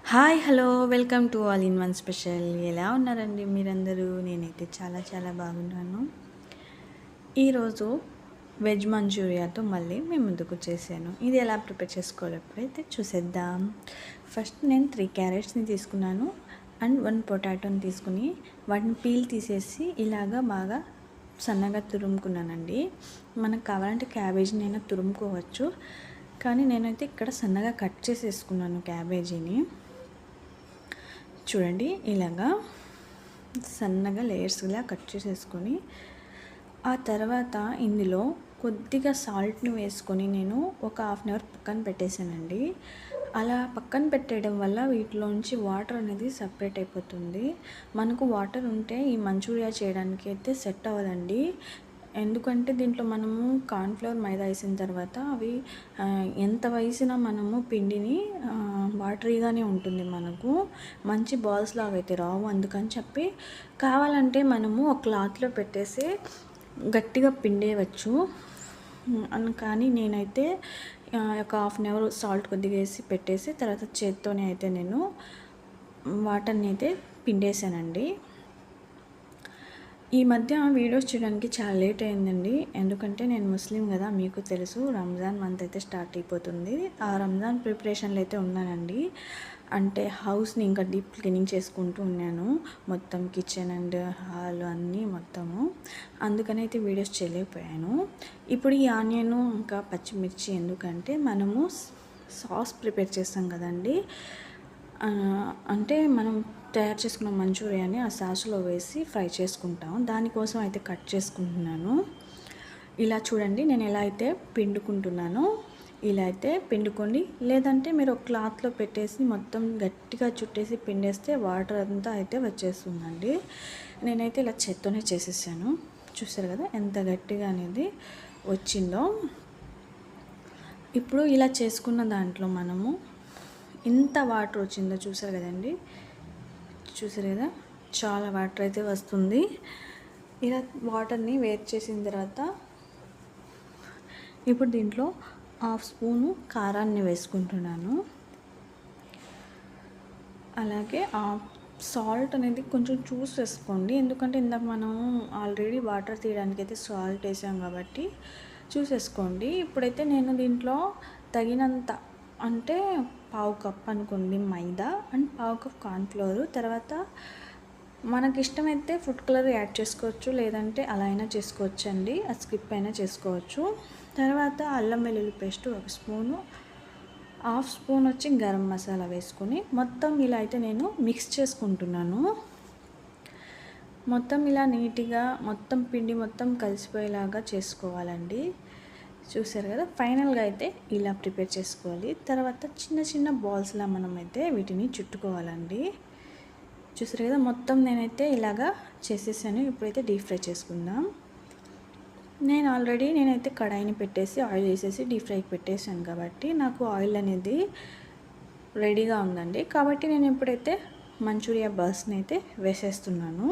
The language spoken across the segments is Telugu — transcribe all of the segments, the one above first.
Hi hello welcome to all in one special. ఎలా ఉన్నారండి మీరందరూ? నేనైతే చాలా చాలా బాగున్నాను. ఈరోజు వెజ్ మంచూరియాతో మళ్ళీ మేము ముందుకు చేశాను. ఇది ఎలా ప్రిపేర్ చేసుకోవాలో ఎప్పుడైతే చూసేద్దాం. ఫస్ట్ నేను 3 క్యారెట్స్ని తీసుకున్నాను అండ్ 1 పొటాటోని తీసుకుని వాటిని పీల్ తీసేసి ఇలాగా బాగా సన్నగా తురుముకున్నానండి. మనకు కావాలంటే క్యాబేజీనైనా తురుముకోవచ్చు, కానీ నేనైతే ఇక్కడ సన్నగా కట్ చేసేసుకున్నాను క్యాబేజీని. చూడండి, ఇలాగా సన్నగా లేయర్స్లా కట్ చేసేసుకొని ఆ తర్వాత ఇందులో కొద్దిగా సాల్ట్ని వేసుకొని నేను ఒక హాఫ్ అన్ అవర్ పక్కన పెట్టేశానండి. అలా పక్కన పెట్టేయడం వల్ల వీటిలోంచి వాటర్ అనేది సపరేట్ అయిపోతుంది. మనకు వాటర్ ఉంటే ఈ మంచూరియా చేయడానికి అయితే సెట్ అవ్వదండి. ఎందుకంటే దీంట్లో మనము కార్న్‌ఫ్లోర్, మైదా వేసిన తర్వాత అవి ఎంత వేసినా మనము పిండిని వాటరీగానే ఉంటుంది. మనకు మంచి బాల్స్ లాగా అయితే రావు. అందుకని చెప్పి కావాలంటే మనము ఒక క్లాత్లో పెట్టేసి గట్టిగా పిండేయవచ్చు. కానీ నేనైతే ఒక హాఫ్ అన్ అవర్ సాల్ట్ కొద్దిగా వేసి పెట్టేసి తర్వాత చేత్తోనే అయితే నేను వాటర్ని అయితే పిండేసానండి. ఈ మధ్య వీడియోస్ చేయడానికి చాలా లేట్ అయిందండి. ఎందుకంటే నేను ముస్లిం కదా, మీకు తెలుసు. రంజాన్ మంత్ అయితే స్టార్ట్ అయిపోతుంది. ఆ రంజాన్ ప్రిపరేషన్లో అయితే ఉన్నానండి. అంటే హౌస్ని ఇంకా డీప్ క్లీనింగ్ చేసుకుంటూ ఉన్నాను, మొత్తం కిచెన్ అండ్ హాల్ అన్నీ మొత్తము. అందుకని అయితే వీడియోస్ చేయలేకపోయాను. ఇప్పుడు ఈ ఆనియన్ ఇంకా పచ్చిమిర్చి ఎందుకంటే మనము సాస్ ప్రిపేర్ చేస్తాం కదండి. అంటే మనం తయారు చేసుకున్న మంచూరియాని ఆ సాస్లో వేసి ఫ్రై చేసుకుంటాం. దానికోసం అయితే కట్ చేసుకుంటున్నాను. ఇలా చూడండి, నేను ఎలా అయితే పిండుకుంటున్నానో ఇలా అయితే పిండుకోండి. లేదంటే మీరు ఒక క్లాత్లో పెట్టేసి మొత్తం గట్టిగా చుట్టేసి పిండేస్తే వాటర్ అంతా అయితే వచ్చేస్తుందండి. నేనైతే ఇలా చేత్తోనే చేసేసాను. చూసారు కదా ఎంత గట్టిగా అనేది వచ్చిందో. ఇప్పుడు ఇలా చేసుకున్న దాంట్లో మనము ఇంత వాటర్ వచ్చిందో చూసారు కదండి. చూసారు కదా, చాలా వాటర్ అయితే వస్తుంది. ఇలా వాటర్ని వేడి చేసిన తర్వాత ఇప్పుడు దీంట్లో హాఫ్ స్పూను కారాన్ని వేసుకుంటున్నాను. అలాగే సాల్ట్ అనేది కొంచెం చూసి వేసుకోండి, ఎందుకంటే ఇందాక మనం ఆల్రెడీ వాటర్ తీయడానికి అయితే సాల్ట్ వేసాం కాబట్టి చూసేసుకోండి. ఇప్పుడైతే నేను దీంట్లో తగినంత, అంటే పావు కప్ అనుకోండి మైదా అండ్ పావు కప్ కార్న్‌ఫ్లోర్. తర్వాత మనకి ఇష్టమైతే ఫుడ్ కలర్ యాడ్ చేసుకోవచ్చు, లేదంటే అలా అయినా చేసుకోవచ్చు అండి. అది స్కిప్ అయినా చేసుకోవచ్చు. తర్వాత అల్లం వెల్లుల్లి పేస్ట్ 1 స్పూను, హాఫ్ స్పూన్ వచ్చి గరం మసాలా వేసుకొని మొత్తం ఇలా అయితే నేను మిక్స్ చేసుకుంటున్నాను. మొత్తం ఇలా నీట్గా మొత్తం పిండి మొత్తం కలిసిపోయేలాగా చేసుకోవాలండి. చూసారు కదా, ఫైనల్గా అయితే ఇలా ప్రిపేర్ చేసుకోవాలి. తర్వాత చిన్న చిన్న బాల్స్లా మనం అయితే వీటిని చుట్టుకోవాలండి. చూసారు కదా, మొత్తం నేనైతే ఇలాగా చేసేసాను. ఇప్పుడైతే డీప్ ఫ్రై చేసుకుందాం. నేనైతే కడాయిని పెట్టేసి ఆయిల్ వేసేసి డీప్ ఫ్రైకి పెట్టేసాను కాబట్టి నాకు ఆయిల్ అనేది రెడీగా ఉందండి. కాబట్టి నేను ఇప్పుడైతే మంచూరియా బాల్స్ని అయితే వేసేస్తున్నాను.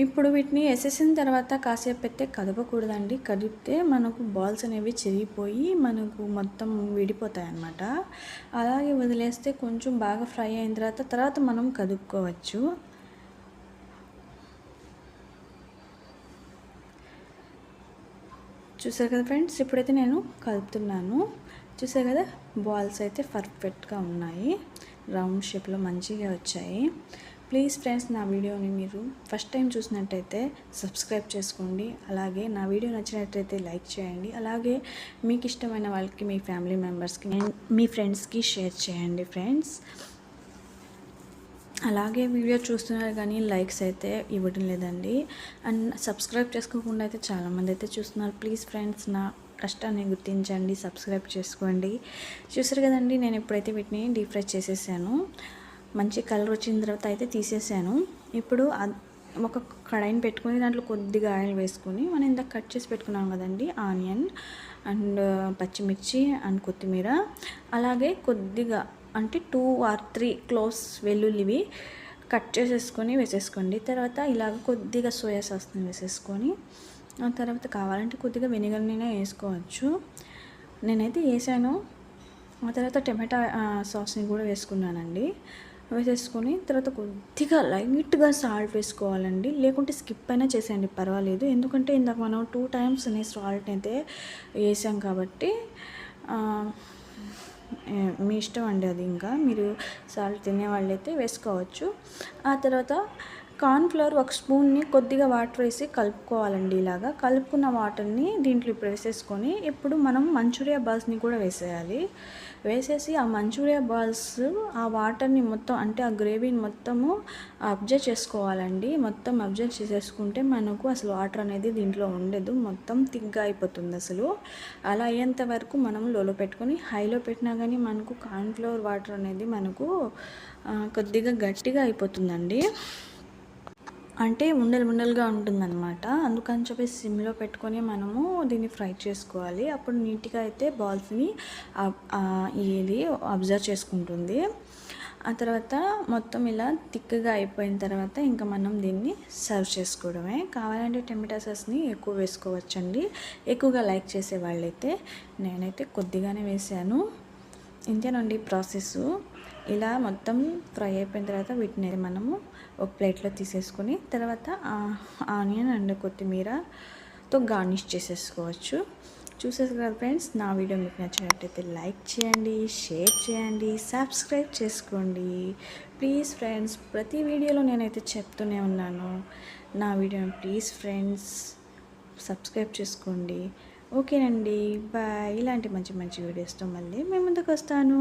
ఇప్పుడు వీటిని వేసేసిన తర్వాత కాసేపు అయితే కదపకూడదండి. కదిపితే మనకు బాల్స్ అనేవి చిరిగిపోయి మనకు మొత్తం విడిపోతాయి అన్నమాట. అలాగే వదిలేస్తే కొంచెం బాగా ఫ్రై అయిన తర్వాత మనం కదుపుకోవచ్చు. చూసారు కదా ఫ్రెండ్స్, ఇప్పుడైతే నేను కలుపుతున్నాను. చూసారు కదా, బాల్స్ అయితే పర్ఫెక్ట్గా ఉన్నాయి, రౌండ్ షేప్లో మంచిగా వచ్చాయి. ప్లీజ్ ఫ్రెండ్స్, నా వీడియోని మీరు ఫస్ట్ టైం చూసినట్టయితే సబ్స్క్రైబ్ చేసుకోండి. అలాగే నా వీడియో నచ్చినట్టయితే లైక్ చేయండి. అలాగే మీకు ఇష్టమైన వాళ్ళకి, మీ ఫ్యామిలీ మెంబర్స్కి, మీ ఫ్రెండ్స్కి షేర్ చేయండి ఫ్రెండ్స్. అలాగే వీడియో చూస్తున్నారు కానీ లైక్స్ అయితే ఇవ్వడం లేదండి. అండ్ సబ్స్క్రైబ్ చేసుకోకుండా అయితే చాలామంది అయితే చూస్తున్నారు. ప్లీజ్ ఫ్రెండ్స్, నా కష్టాన్ని గుర్తించండి, సబ్స్క్రైబ్ చేసుకోండి. చూసారు కదండి, నేను ఎప్పుడైతే వీటిని డీప్ ఫ్రై చేసేసాను, మంచి కలర్ వచ్చిన తర్వాత అయితే తీసేసాను. ఇప్పుడు ఒక కడాయిని పెట్టుకొని దాంట్లో కొద్దిగా ఆయిల్ వేసుకొని మనం ఇందాక కట్ చేసి పెట్టుకున్నాం కదండి ఆనియన్ అండ్ పచ్చిమిర్చి అండ్ కొత్తిమీర, అలాగే కొద్దిగా అంటే 2 or 3 క్లోవ్స్ వెల్లుల్లివి కట్ చేసేసుకొని వేసేసుకోండి. తర్వాత ఇలాగ కొద్దిగా సోయా సాస్ని వేసేసుకొని ఆ తర్వాత కావాలంటే కొద్దిగా వెనిగర్నైనా వేసుకోవచ్చు. నేనైతే వేసాను. ఆ తర్వాత టమాటా సాస్ని కూడా వేసుకున్నానండి. వేసేసుకొని తర్వాత కొద్దిగా లైట్గా సాల్ట్ వేసుకోవాలండి, లేకుంటే స్కిప్ అయినా చేసేయండి పర్వాలేదు. ఎందుకంటే ఇందాక మనం 2 టైమ్స్ సాల్ట్ అయితే వేసాం కాబట్టి మీ ఇష్టం అండి, అది ఇంకా మీరు సాల్ట్ తినే వాళ్ళైతే వేసుకోవచ్చు. ఆ తర్వాత కార్న్‌ఫ్లోర్ ఒక స్పూన్ని కొద్దిగా వాటర్ వేసి కలుపుకోవాలండి. ఇలాగా కలుపుకున్న వాటర్ని దీంట్లో ఇప్పుడు వేసేసుకొని ఇప్పుడు మనం మంచూరియా బాల్స్ని కూడా వేసేయాలి. వేసేసి ఆ మంచూరియా బాల్స్ ఆ వాటర్ని మొత్తం, అంటే ఆ గ్రేవీని మొత్తము అబ్జర్వ్ చేసుకోవాలండి. మొత్తం అబ్జర్వ్ చేసేసుకుంటే మనకు అసలు వాటర్ అనేది దీంట్లో ఉండదు, మొత్తం థిక్గా అయిపోతుంది అసలు. అలా అయ్యేంత వరకు మనం లోలో పెట్టుకొని, హైలో పెట్టినా కానీ మనకు కార్న్‌ఫ్లోర్ వాటర్ అనేది మనకు కొద్దిగా గట్టిగా అయిపోతుందండి, అంటే ఉండలు ఉండలుగా ఉంటుందన్నమాట. అందుకని చెప్పేసి సిమ్లో పెట్టుకొని మనము దీన్ని ఫ్రై చేసుకోవాలి. అప్పుడు నీట్గా అయితే బాల్స్ని ఇది అబ్జర్వ్ చేసుకుంటుంది. ఆ తర్వాత మొత్తం ఇలా థిక్గా అయిపోయిన తర్వాత ఇంకా మనం దీన్ని సర్వ్ చేసుకోవడమే. కావాలంటే టమాటా సాస్ని ఎక్కువ వేసుకోవచ్చండి, ఎక్కువగా లైక్ చేసే వాళ్ళైతే. నేనైతే కొద్దిగానే వేసాను. ఇంతేనండి ప్రాసెస్. ఇలా మొత్తం ఫ్రై అయిపోయిన తర్వాత వీటిని మనము ఒక ప్లేట్లో తీసేసుకొని తర్వాత ఆనియన్ అండ్ కొత్తిమీరతో గార్నిష్ చేసేసుకోవచ్చు. చూసేసి కదా ఫ్రెండ్స్, నా వీడియో మీకు నచ్చినట్టయితే లైక్ చేయండి, షేర్ చేయండి, సబ్స్క్రైబ్ చేసుకోండి ప్లీజ్ ఫ్రెండ్స్. ప్రతి వీడియోలో నేనైతే చెప్తూనే ఉన్నాను, నా వీడియోని ప్లీజ్ ఫ్రెండ్స్ సబ్స్క్రైబ్ చేసుకోండి. ఓకేనండి, బాయ్. ఇలాంటి మంచి మంచి వీడియోస్తో మళ్ళీ మేము ముందుకు వస్తాను.